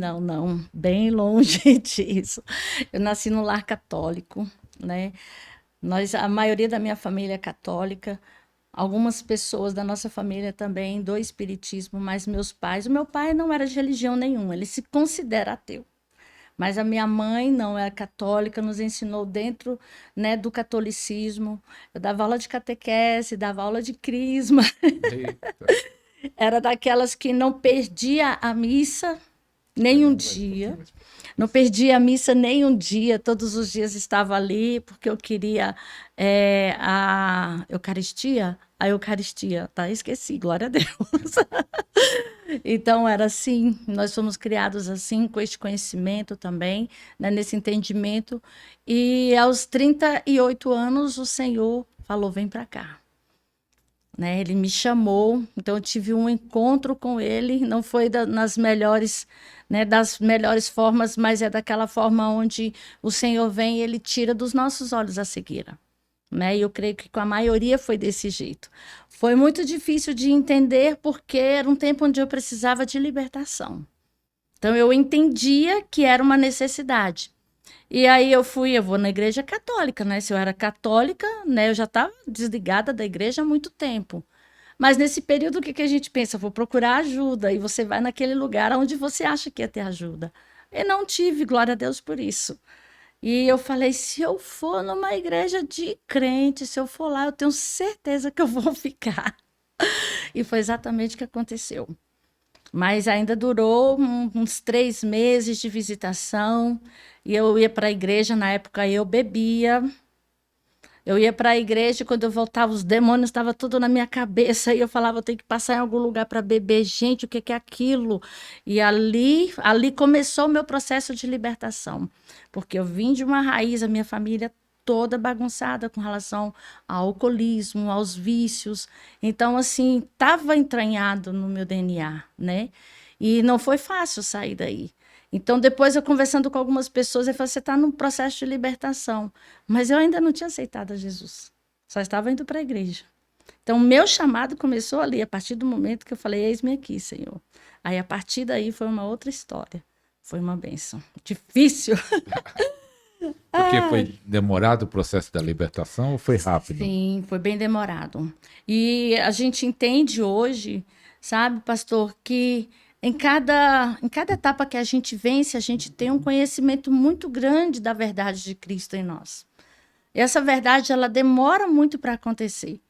Não, não, bem longe disso. Eu nasci num lar católico, né? A maioria da minha família é católica. Algumas pessoas da nossa família também do espiritismo, mas o meu pai não era de religião nenhuma, ele se considera ateu. Mas a minha mãe não era católica, nos ensinou dentro, né, do catolicismo. Eu dava aula de catequese, dava aula de crisma. Eita, Era daquelas que não perdia a missa nem um pegando mais um dia. pouquinho mais pra Não isso. perdi a missa nem um dia, todos os dias estava ali, porque eu queria a Eucaristia. A Eucaristia, tá? Esqueci, glória a Deus. Então, era assim, nós fomos criados assim, com este conhecimento também, né, nesse entendimento. E aos 38 anos, o Senhor falou: vem para cá. Né? Ele me chamou, então eu tive um encontro com ele, não foi nas melhores, né, das melhores formas, mas é daquela forma onde o Senhor vem e ele tira dos nossos olhos a cegueira. Né? E eu creio que com a maioria foi desse jeito. Foi muito difícil de entender porque era um tempo onde eu precisava de libertação. Então eu entendia que era uma necessidade. E aí eu vou na igreja católica, né? Se eu era católica, né, eu já estava desligada da igreja há muito tempo. Mas nesse período, o que que a gente pensa? Vou procurar ajuda. E você vai naquele lugar onde você acha que ia ter ajuda. E não tive, glória a Deus por isso. E eu falei: se eu for numa igreja de crente, se eu for lá, eu tenho certeza que eu vou ficar. E foi exatamente o que aconteceu. Mas ainda durou uns 3 meses de visitação. E eu ia para a igreja, na época eu bebia. Eu ia para a igreja e quando eu voltava, os demônios estavam tudo na minha cabeça. E eu falava: eu tenho que passar em algum lugar para beber. Gente, o que que é aquilo? E ali começou o meu processo de libertação. Porque eu vim de uma raiz, a minha família toda bagunçada com relação ao alcoolismo, aos vícios. Então, assim, estava entranhado no meu DNA, né? E não foi fácil sair daí. Então, depois eu conversando com algumas pessoas, eu falei: você está num processo de libertação. Mas eu ainda não tinha aceitado a Jesus. Só estava indo para a igreja. Então, o meu chamado começou ali, a partir do momento que eu falei: eis-me aqui, Senhor. Aí, a partir daí, foi uma outra história. Foi uma bênção. Difícil. Porque Ah, foi demorado o processo da libertação ou foi rápido? sim, foi bem demorado. E a gente entende hoje, sabe, pastor, que em cada etapa que a gente vence, a gente tem um conhecimento muito grande da verdade de Cristo em nós. E essa verdade, ela demora muito para acontecer.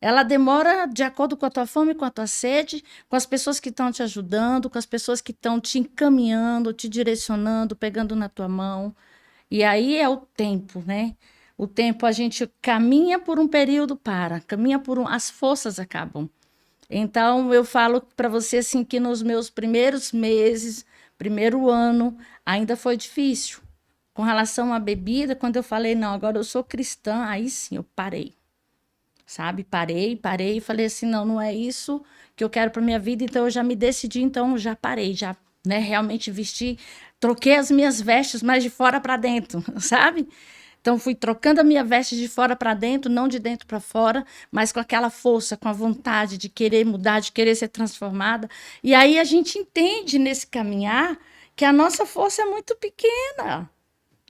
Ela demora de acordo com a tua fome, com a tua sede, com as pessoas que estão te ajudando, com as pessoas que estão te encaminhando, te direcionando, pegando na tua mão. E aí é o tempo, né? O tempo a gente caminha por um período, caminha as forças acabam. Então eu falo para você assim que nos meus primeiros meses, primeiro ano, ainda foi difícil. Com relação à bebida, quando eu falei: não, agora eu sou cristã, aí sim eu parei. Sabe? Parei e falei assim: não, não é isso que eu quero para minha vida, então eu já me decidi, então já parei, já, né, realmente vesti, troquei as minhas vestes, mas de fora para dentro, sabe? Então fui trocando a minha veste de fora para dentro, não de dentro para fora, mas com aquela força, com a vontade de querer mudar, de querer ser transformada. E aí a gente entende nesse caminhar que a nossa força é muito pequena,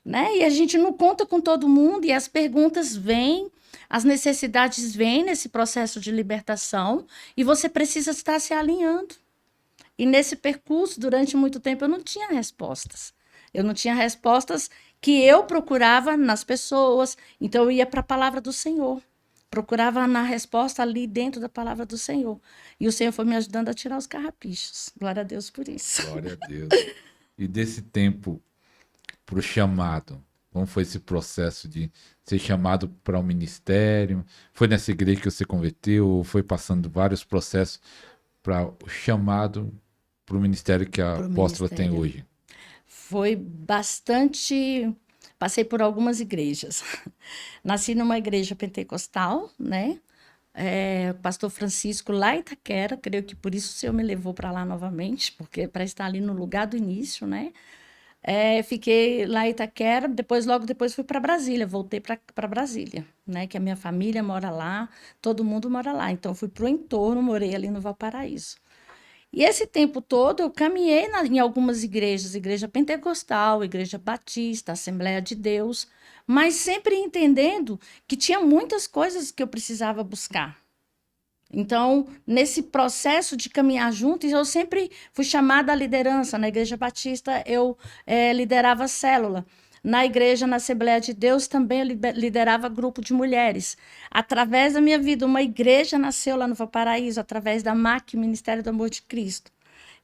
né? E a gente não conta com todo mundo e as perguntas vêm, as necessidades vêm nesse processo de libertação e você precisa estar se alinhando. E nesse percurso, durante muito tempo, eu não tinha respostas. Eu não tinha respostas que eu procurava nas pessoas, então eu ia para a palavra do Senhor. Procurava na resposta ali dentro da palavra do Senhor. E o Senhor foi me ajudando a tirar os carrapichos. Glória a Deus por isso. Glória a Deus. E desse tempo para o chamado, como foi esse processo de ser chamado para o ministério? Foi nessa igreja que você converteu ou foi passando vários processos para o chamado para o ministério que a Para o apóstola tem ministério. hoje? Foi bastante. Passei por algumas igrejas. Nasci numa igreja pentecostal, né? O pastor Francisco lá em Itaquera, creio que por isso o Senhor me levou para lá novamente, porque para estar ali no lugar do início, né? Fiquei lá em Itaquera, logo depois fui para Brasília, voltei para Brasília, né? Que a minha família mora lá, todo mundo mora lá. Então fui para o entorno, morei ali no Valparaíso. E esse tempo todo eu caminhei em algumas igrejas, igreja pentecostal, igreja batista, Assembleia de Deus, mas sempre entendendo que tinha muitas coisas que eu precisava buscar. Então, nesse processo de caminhar juntos, eu sempre fui chamada à liderança. Na Igreja Batista, eu liderava a célula. Na igreja, na Assembleia de Deus, também eu liderava grupo de mulheres. Através da minha vida, uma igreja nasceu lá no Valparaíso, através da MAC, Ministério do Amor de Cristo.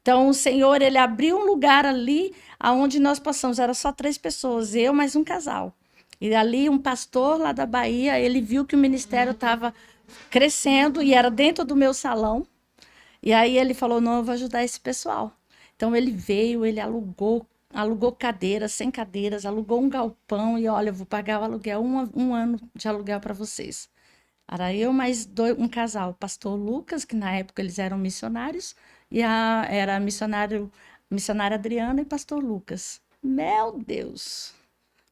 Então, o Senhor, ele abriu um lugar ali onde nós passamos. Era só 3 pessoas, eu mais um casal. E ali, um pastor lá da Bahia, ele viu que o ministério estava crescendo e era dentro do meu salão. E aí ele falou: não, eu vou ajudar esse pessoal. Então ele veio, ele alugou cadeiras, 100 cadeiras, alugou um galpão e olha, eu vou pagar o aluguel, um ano de aluguel para vocês. Era eu mais um casal, o pastor Lucas, que na época eles eram missionários, e era a missionária Adriana e pastor Lucas. Meu Deus!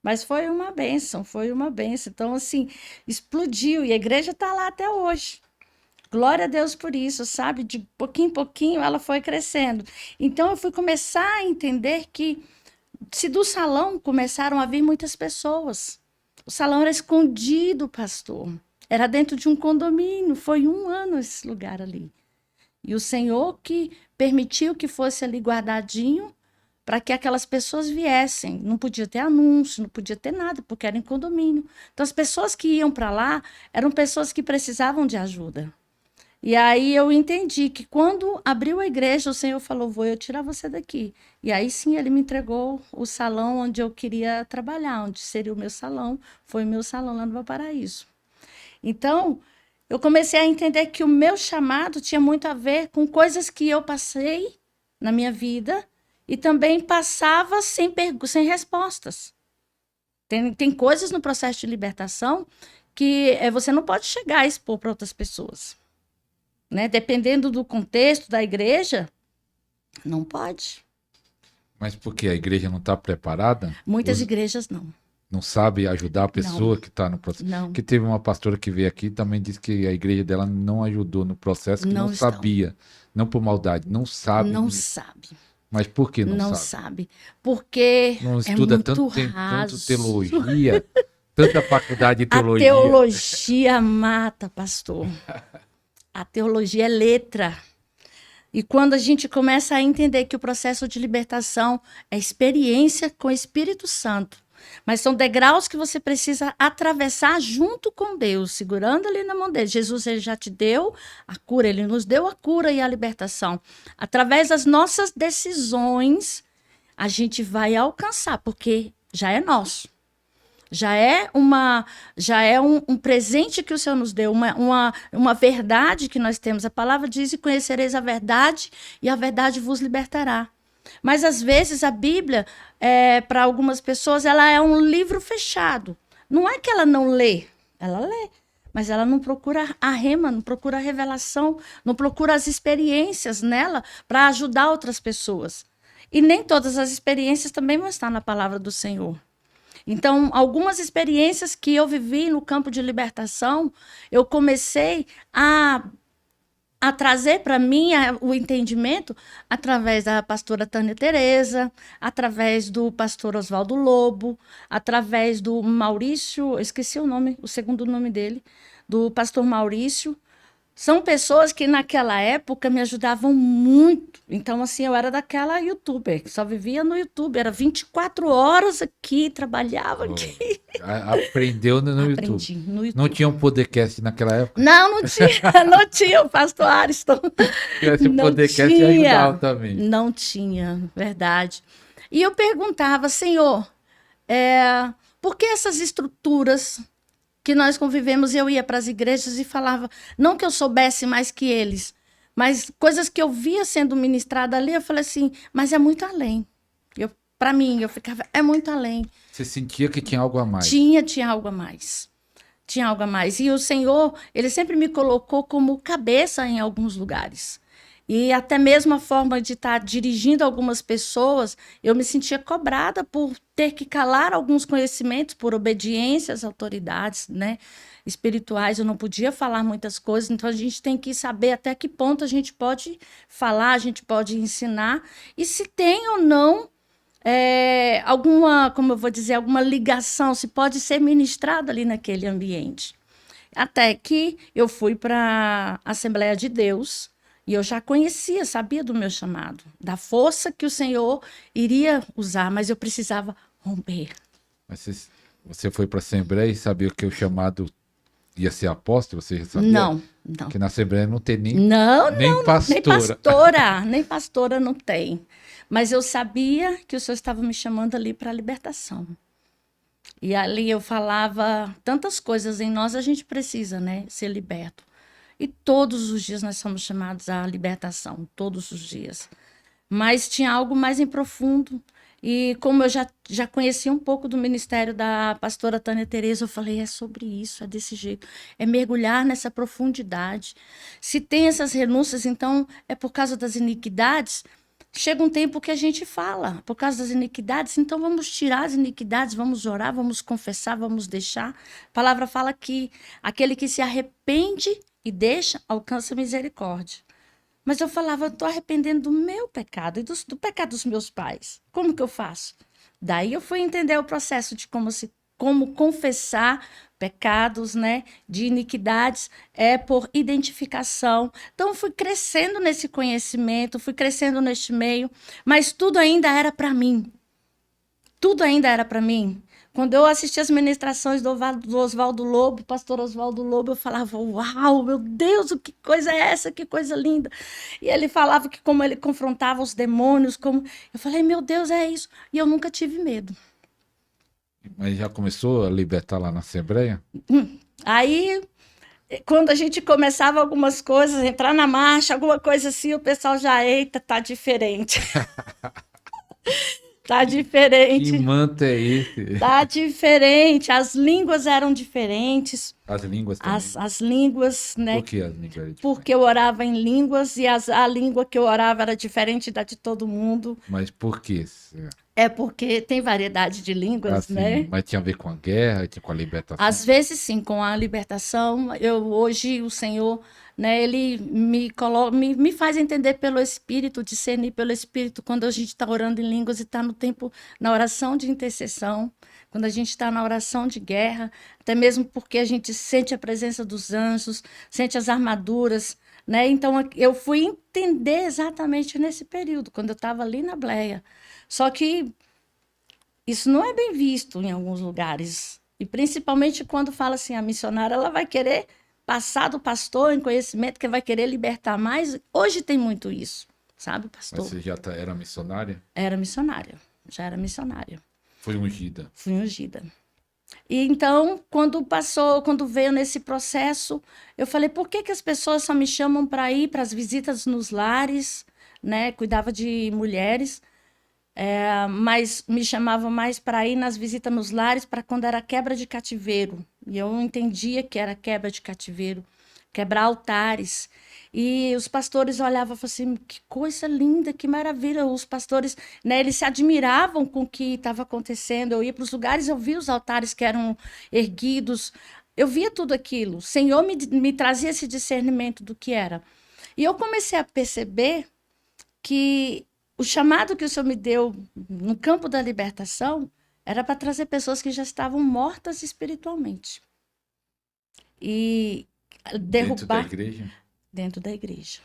Mas foi uma bênção, foi uma bênção. Então, assim, explodiu e a igreja está lá até hoje. Glória a Deus por isso, sabe? De pouquinho em pouquinho ela foi crescendo. Então, eu fui começar a entender que se do salão começaram a vir muitas pessoas. O salão era escondido, pastor. Era dentro de um condomínio. Foi 1 ano esse lugar ali. E o Senhor que permitiu que fosse ali guardadinho para que aquelas pessoas viessem. Não podia ter anúncio, não podia ter nada, porque era em condomínio. Então, as pessoas que iam para lá eram pessoas que precisavam de ajuda. E aí eu entendi que quando abriu a igreja, o Senhor falou: vou eu tirar você daqui. E aí sim, ele me entregou o salão onde eu queria trabalhar, onde seria o meu salão. Foi o meu salão lá no Valparaíso. Então, eu comecei a entender que o meu chamado tinha muito a ver com coisas que eu passei na minha vida e também passava sem respostas. Tem coisas no processo de libertação que você não pode chegar a expor para outras pessoas. Né? Dependendo do contexto da igreja, não pode. Mas por quê? A igreja não está preparada? Muitas igrejas não. Não sabe ajudar a pessoa Não. que está no processo? Não. Que teve uma pastora que veio aqui e também disse que a igreja dela não ajudou no processo, que não sabia. Não por maldade, não sabe. Não sabe. Mas por que não Não sabe? sabe. Porque Não estuda tanto teologia, tanta faculdade de teologia. A teologia mata, pastor. A teologia é letra. E quando a gente começa a entender que o processo de libertação é experiência com o Espírito Santo, mas são degraus que você precisa atravessar junto com Deus, segurando ali na mão dele. Jesus, ele já te deu a cura, ele nos deu a cura e a libertação. Através das nossas decisões, a gente vai alcançar, porque já é nosso. Já é um presente que o Senhor nos deu, uma verdade que nós temos. A palavra diz: e conhecereis a verdade, e a verdade vos libertará. Mas, às vezes, a Bíblia, para algumas pessoas, ela é um livro fechado. Não é que ela não lê, ela lê. Mas ela não procura a rema, não procura a revelação, não procura as experiências nela para ajudar outras pessoas. E nem todas as experiências também vão estar na palavra do Senhor. Então, algumas experiências que eu vivi no campo de libertação, eu comecei a trazer para mim o entendimento através da pastora Tânia Tereza, através do pastor Oswaldo Lobo, através do Maurício, eu esqueci o nome, o segundo nome dele, do pastor Maurício. São pessoas que naquela época me ajudavam muito. Então, assim, eu era daquela youtuber, que só vivia no YouTube. Era 24 horas aqui, trabalhava aqui. Aprendeu no Aprendi YouTube. no YouTube. Não tinha um podcast naquela época? Não tinha. Não tinha o pastor Ariston. Esse podcast ajudava também. Não tinha, verdade. E eu perguntava: Senhor, por que essas estruturas que nós convivemos? Eu ia para as igrejas e falava, não que eu soubesse mais que eles, mas coisas que eu via sendo ministrada ali, eu falei assim, mas é muito além. Para mim, eu ficava, é muito além. Você sentia que tinha algo a mais? Tinha algo a mais. Tinha algo a mais. E o Senhor, ele sempre me colocou como cabeça em alguns lugares. E até mesmo a forma de estar dirigindo algumas pessoas, eu me sentia cobrada por ter que calar alguns conhecimentos, por obediência às autoridades, né, espirituais. Eu não podia falar muitas coisas, então a gente tem que saber até que ponto a gente pode falar, a gente pode ensinar, e se tem ou não alguma, como eu vou dizer, alguma ligação, se pode ser ministrado ali naquele ambiente. Até que eu fui para a Assembleia de Deus e eu já conhecia, sabia do meu chamado, da força que o Senhor iria usar, mas eu precisava romper. Mas você foi para a Assembleia e sabia que o chamado ia ser apóstolo? Você já sabia? Não, não. Que na Assembleia não tem nem, Não, nem não, pastora. nem pastora não tem. Mas eu sabia que o Senhor estava me chamando ali para a libertação. E ali eu falava tantas coisas em nós, a gente precisa, né, ser liberto. E todos os dias nós somos chamados à libertação, todos os dias. Mas tinha algo mais em profundo. E como eu já conhecia um pouco do ministério da pastora Tânia Tereza, eu falei, é sobre isso, é desse jeito. É mergulhar nessa profundidade. Se tem essas renúncias, então é por causa das iniquidades. Chega um tempo que a gente fala, por causa das iniquidades, então vamos tirar as iniquidades, vamos orar, vamos confessar, vamos deixar. A palavra fala que aquele que se arrepende e deixa, alcança misericórdia. Mas eu falava, eu estou arrependendo do meu pecado e do pecado dos meus pais. Como que eu faço? Daí eu fui entender o processo de como confessar pecados, né, de iniquidades, por identificação. Então, fui crescendo nesse conhecimento, fui crescendo neste meio, mas tudo ainda era para mim. Tudo ainda era para mim. Quando eu assistia as ministrações do Oswaldo Lobo, pastor Oswaldo Lobo, eu falava, uau, meu Deus, que coisa é essa? Que coisa linda. E ele falava que como ele confrontava os demônios, como... Eu falei, meu Deus, é isso. E eu nunca tive medo. Mas já começou a libertar lá na Assembleia? Aí, quando a gente começava algumas coisas, entrar na marcha, alguma coisa assim, o pessoal já, eita, tá diferente. Tá Que diferente. manto é esse? Tá diferente. As línguas eram diferentes. As línguas também. As línguas, né? Por que as línguas eram diferentes? Porque eu orava em línguas e a língua que eu orava era diferente da de todo mundo. Mas por quê? É porque tem variedade de línguas, Assim, né? mas tinha a ver com a guerra, com a libertação? Às vezes, sim, com a libertação, hoje o Senhor, né, ele me faz entender pelo Espírito, discernir pelo Espírito, quando a gente está orando em línguas e está no tempo, na oração de intercessão, quando a gente está na oração de guerra, até mesmo porque a gente sente a presença dos anjos, sente as armaduras, né? Então, eu fui entender exatamente nesse período, quando eu estava ali na Bleia. Só que isso não é bem visto em alguns lugares. E principalmente quando fala assim, a missionária, ela vai querer passar do pastor em conhecimento, que vai querer libertar mais. Hoje tem muito isso, sabe, pastor? Mas você já era missionária? Era missionária, já era missionária. Foi ungida? Fui ungida. E então, quando veio nesse processo, eu falei, por que as pessoas só me chamam para ir para as visitas nos lares, né? Cuidava de mulheres. Mas me chamavam mais para ir nas visitas nos lares para quando era quebra de cativeiro. E eu entendia que era quebra de cativeiro, quebrar altares. E os pastores olhavam e falavam assim, que coisa linda, que maravilha. Os pastores, né, eles se admiravam com o que estava acontecendo. Eu ia para os lugares, eu via os altares que eram erguidos, eu via tudo aquilo. O Senhor me trazia esse discernimento do que era. E eu comecei a perceber que o chamado que o Senhor me deu no campo da libertação era para trazer pessoas que já estavam mortas espiritualmente. E derrubar... Dentro da igreja? Dentro da igreja.